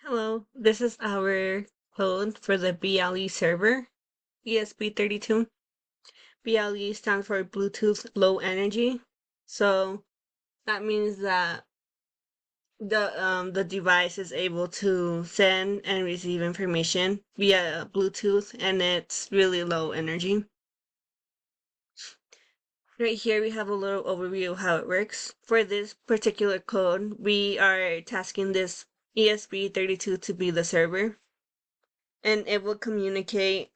Hello, this is our code for the BLE server, ESP32. BLE stands for Bluetooth Low Energy. So that means that the device is able to send and receive information via Bluetooth, and it's really low energy. Right here we have a little overview of how it works. For this particular code, we are tasking this ESP32 to be the server, and it will communicate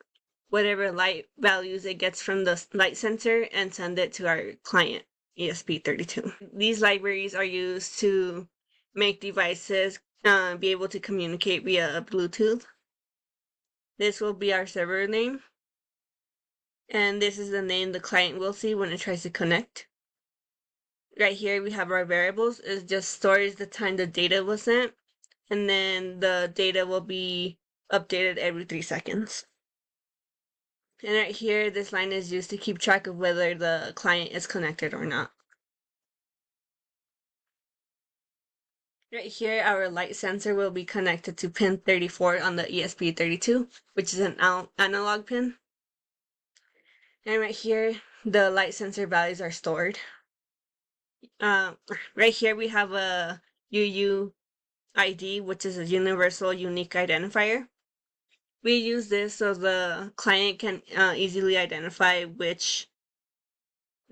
whatever light values it gets from the light sensor and send it to our client, ESP32. These libraries are used to make devices be able to communicate via Bluetooth. This will be our server name, and this is the name the client will see when it tries to connect. Right here we have our variables. It just stores the time the data was sent, and then the data will be updated every 3 seconds. And right here, this line is used to keep track of whether the client is connected or not. Right here, our light sensor will be connected to pin 34 on the ESP32, which is an analog pin. And right here, the light sensor values are stored. Right here, we have a UUID, which is a universal unique identifier. We use this so the client can easily identify which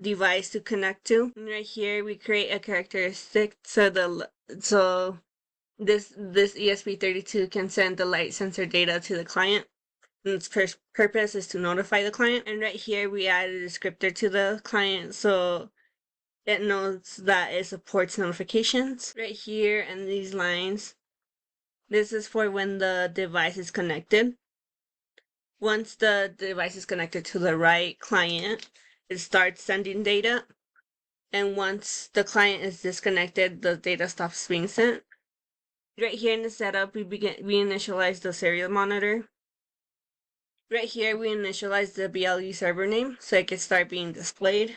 device to connect to. And right here we create a characteristic so this ESP32 can send the light sensor data to the client. And its purpose is to notify the client. And right here we add a descriptor to the client so it knows that it supports notifications. Right here in these lines, this is for when the device is connected. Once the device is connected to the right client, it starts sending data. And once the client is disconnected, the data stops being sent. Right here in the setup, we initialize the serial monitor. Right here, we initialize the BLE server name so it can start being displayed.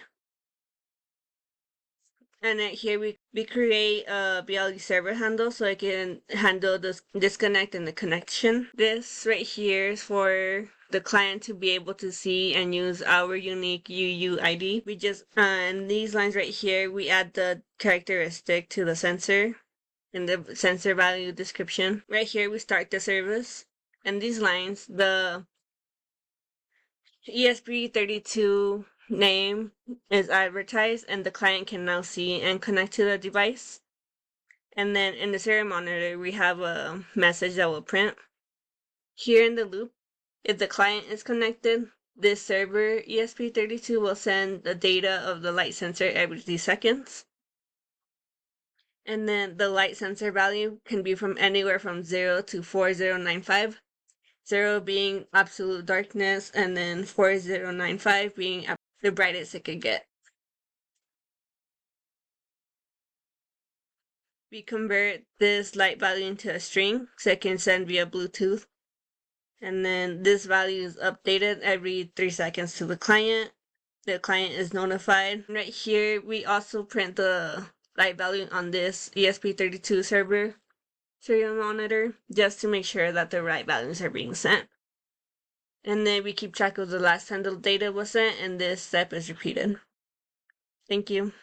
And right here, we create a BLE server handle so it can handle the disconnect and the connection. This right here is for the client to be able to see and use our unique UUID. We just, in these lines right here, we add the characteristic to the sensor in the sensor value description. Right here, we start the service. And these lines, the ESP32 name is advertised, and the client can now see and connect to the device. And then in the serial monitor, we have a message that will print. Here in the loop, if the client is connected, this server ESP32 will send the data of the light sensor every 3 seconds. And then the light sensor value can be from anywhere from 0 to 4095. 0 being absolute darkness, and then 4095 being the brightest it could get. We convert this light value into a string so it can send via Bluetooth. And then this value is updated every 3 seconds to the client. The client is notified. Right here, we also print the light value on this ESP32 server serial monitor just to make sure that the right values are being sent. And then we keep track of the last time the data was sent, and this step is repeated. Thank you.